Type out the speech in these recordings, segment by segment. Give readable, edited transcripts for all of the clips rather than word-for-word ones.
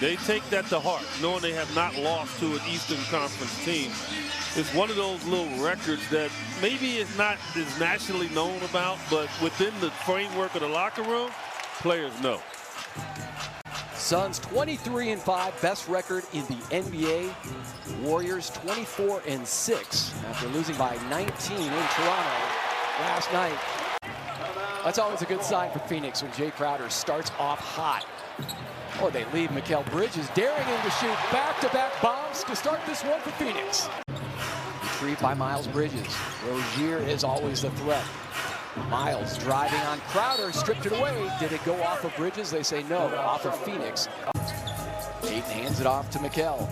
They take that to heart, knowing they have not lost to an Eastern Conference team. It's one of those little records that maybe is not as nationally known about, but within the framework of the locker room, players know. Suns 23-5, best record in the NBA. Warriors 24-6 after losing by 19 in Toronto last night. That's always a good sign for Phoenix when Jay Crowder starts off hot. Oh, they leave Mikal Bridges daring him to shoot back-to-back bombs to start this one for Phoenix. Retrieved by Miles Bridges. Rozier is always the threat. Miles driving on Crowder, stripped it away. Did it go off of Bridges? They say no, off of Phoenix. Ayton hands it off to Mikal.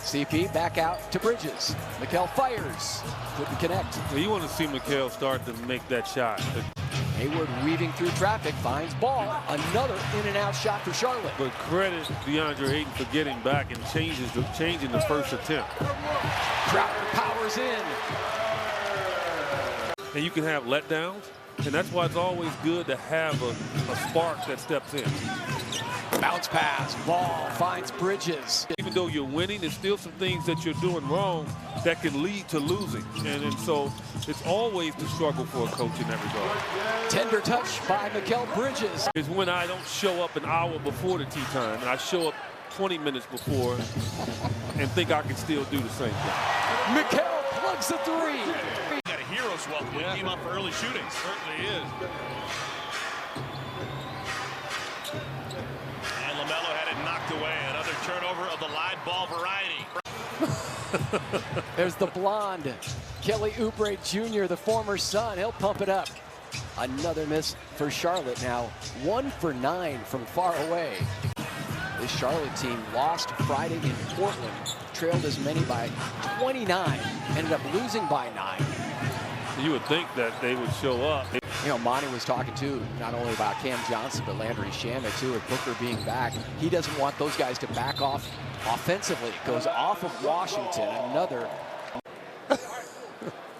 CP back out to Bridges. Mikal fires, couldn't connect. Well, you want to see Mikal start to make that shot. Hayward weaving through traffic, finds ball. Another in-and-out shot for Charlotte. But credit DeAndre Ayton for getting back and changing the first attempt. Crowder powers in. And you can have letdowns, and that's why it's always good to have a spark that steps in. Bounce pass, ball finds Bridges. Even though you're winning, there's still some things that you're doing wrong that can lead to losing. And so it's always the struggle for a coach in that regard. Tender touch by Mikal Bridges. Is when I don't show up an hour before the tea time, and I show up 20 minutes before and think I can still do the same thing. Mikal plugs the three. Got a hero's welcome when he came up for early shooting. Certainly is. And LaMelo had it knocked away. Another turnover of the live ball variety. There's the blonde, Kelly Oubre Jr., the former Sun. He'll pump it up. Another miss for Charlotte now. 1 for 9 from far away. This Charlotte team lost Friday in Portland. Trailed as many by 29. Ended up losing by 9. You would think that they would show up. You know, Monty was talking too, not only about Cam Johnson, but Landry Shamet too, with Booker being back. He doesn't want those guys to back off offensively. It goes off of Washington. Another.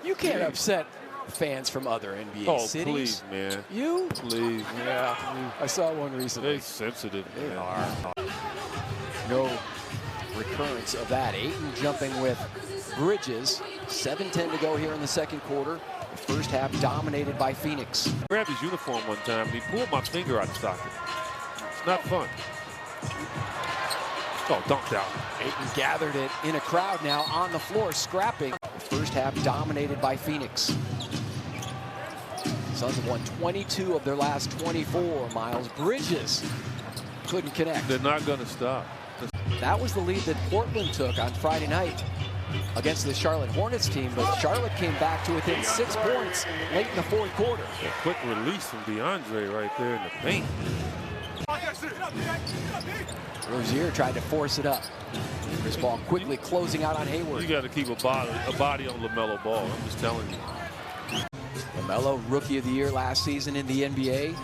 You can't upset fans from other NBA cities. Please, man. You? Please. Yeah. I saw one recently. They're sensitive. They are. No recurrence of that. Ayton jumping with Bridges. 7:10 to go here in the second quarter. The first half dominated by Phoenix. I grabbed his uniform one time and he pulled my finger out of socket. It's not fun. Oh, dunked out. Ayton gathered it in a crowd now on the floor, scrapping. The first half dominated by Phoenix. Suns have won 22 of their last 24. Miles Bridges couldn't connect. They're not going to stop. That was the lead that Portland took on Friday night against the Charlotte Hornets team, but Charlotte came back to within 6 points late in the fourth quarter. A quick release from DeAndre right there in the paint. Rozier tried to force it up. This ball quickly closing out on Hayward. You got to keep a body on LaMelo Ball. I'm just telling you. LaMelo, Rookie of the Year last season in the NBA.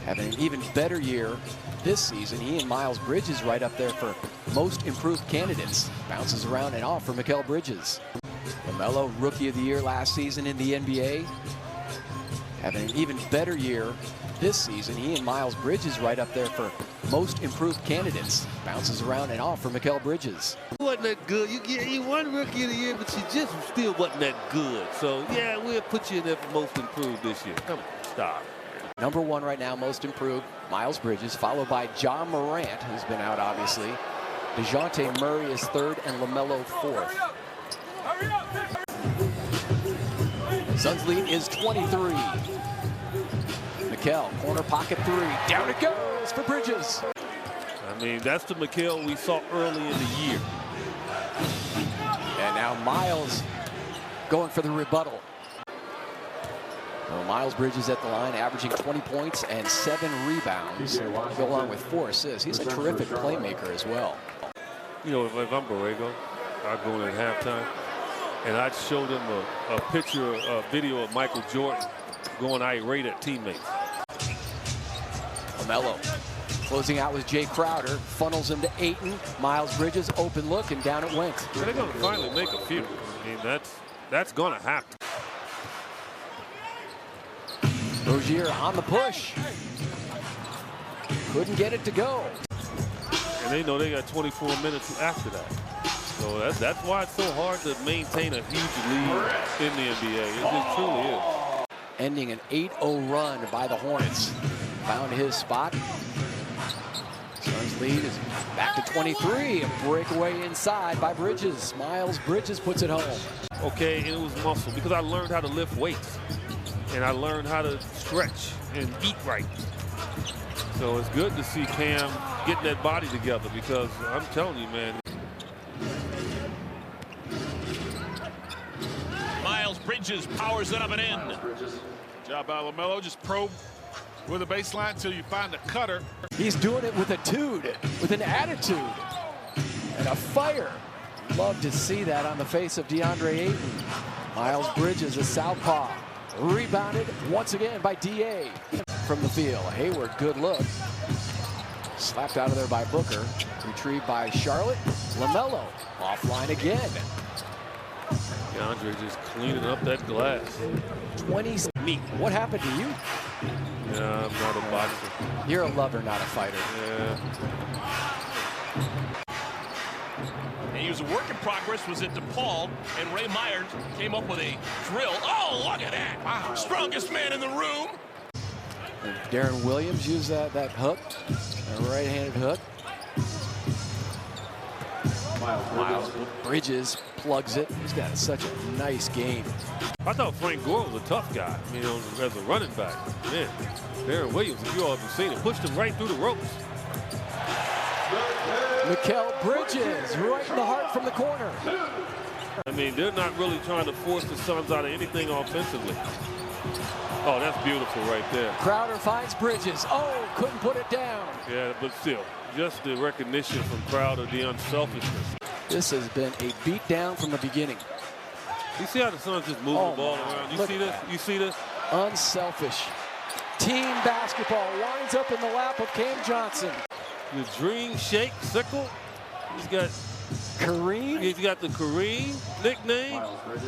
Having an even better year this season. He and Miles Bridges right up there for most improved candidates. Bounces around and off for Mikal Bridges. LaMelo, Rookie of the Year last season in the NBA. Having an even better year this season. He and Miles Bridges right up there for most improved candidates. Bounces around and off for Mikal Bridges. Wasn't that good. You won Rookie of the Year, but you just still wasn't that good. So, yeah, we'll put you in there for most improved this year. Come on, stop. Number 1 right now, most improved, Miles Bridges, followed by John Morant, who's been out, obviously. DeJounte Murray is 3rd and LaMelo 4th. Suns lead is 23. Mikal, corner pocket 3. Down it goes for Bridges. I mean, that's the Mikal we saw early in the year. And now Miles going for the rebuttal. Well, Miles Bridges at the line, averaging 20 points and 7 rebounds. Go along with 4 assists. He's a terrific playmaker as well. You know, if I'm Borrego, I'd go in at halftime, and I'd show them a video of Michael Jordan going irate at teammates. LaMelo closing out with Jay Crowder, funnels him to Ayton. Miles Bridges, open look, and down it went. They're going to finally make a few. I mean, that's going to happen. Rozier on the push. Couldn't get it to go. And they know they got 24 minutes after that. So that's why it's so hard to maintain a huge lead in the NBA. It just truly is. Ending an 8-0 run by the Hornets. Found his spot. Suns lead is back to 23. A breakaway inside by Bridges. Miles Bridges puts it home. Okay, and it was muscle because I learned how to lift weights. And I learned how to stretch and eat right. So it's good to see Cam getting that body together because I'm telling you, man. Miles Bridges powers it up and in. Job by LaMelo, just probe with a baseline until you find a cutter. He's doing it with a tude, with an attitude, and a fire. Love to see that on the face of DeAndre Ayton. Miles Bridges, a southpaw. Rebounded once again by D.A. from the field. Hayward, good look. Slapped out of there by Booker. Retrieved by Charlotte. LaMelo, offline again. DeAndre just cleaning up that glass. 20. What happened to you? Yeah, I'm not a boxer. You're a lover, not a fighter. Yeah. And he was a work in progress, was it DePaul, and Ray Myers came up with a drill. Oh, look at that. Wow. Strongest man in the room. And Darren Williams used that hook, a right-handed hook. Miles Bridges plugs it. He's got such a nice game. I thought Frank Gore was a tough guy, you know, as a running back. Man, Darren Williams, if you all have seen it, pushed him right through the ropes. Mikal Bridges, right in the heart from the corner. I mean, they're not really trying to force the Suns out of anything offensively. Oh, that's beautiful right there. Crowder finds Bridges. Oh, couldn't put it down. Yeah, but still, just the recognition from Crowder, the unselfishness. This has been a beatdown from the beginning. You see how the Suns just moving the ball around? You see this? You see this? Unselfish. Team basketball winds up in the lap of Cam Johnson. The Dream Shake Sickle. He's got Kareem. He's got the Kareem nickname.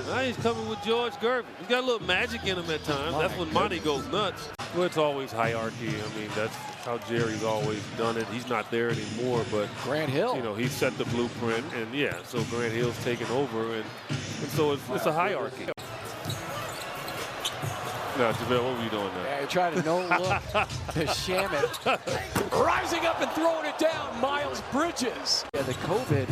Now he's coming with George Gervin. He's got a little magic in him at times. That's when Monty goes nuts. Well, it's always hierarchy. I mean, that's how Jerry's always done it. He's not there anymore, but Grant Hill. You know, he set the blueprint, and yeah, so Grant Hill's taken over, and so it's a hierarchy. No, JaVale, what were you doing there? Yeah, you're trying to no-look to Shamet. Rising up and throwing it down, Miles Bridges. Yeah, the COVID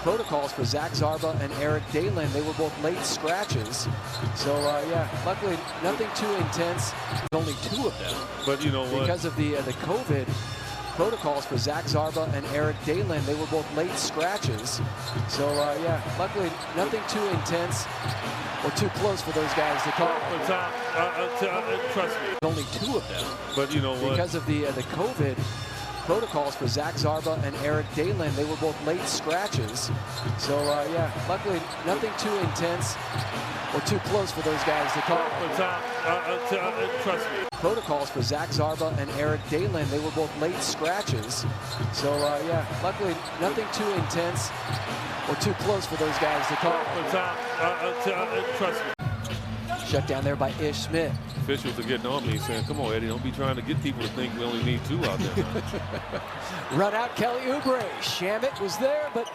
protocols for Zach Zarba and Eric Dalen, they were both late scratches. So, yeah, luckily nothing too intense. Only 2 of them. But you know what? Because of the COVID protocols for Zach Zarba and Eric Dalen, they were both late scratches. So, yeah, luckily nothing too intense or too close for those guys to call. Trust me. Only 2 of them. But you know what? Because of the COVID protocols for Zach Zarba and Eric Dalen, they were both late scratches. So, yeah, luckily nothing too intense or too close for those guys to call. Trust me. Protocols for Zach Zarba and Eric Dalen, they were both late scratches. So, yeah, luckily nothing too intense or too close for those guys to call. Trust me. Shut down there by Ish Smith. Officials are getting on me saying, come on, Eddie, don't be trying to get people to think we only need 2 out there. Run out Kelly Oubre. Shamet was there, but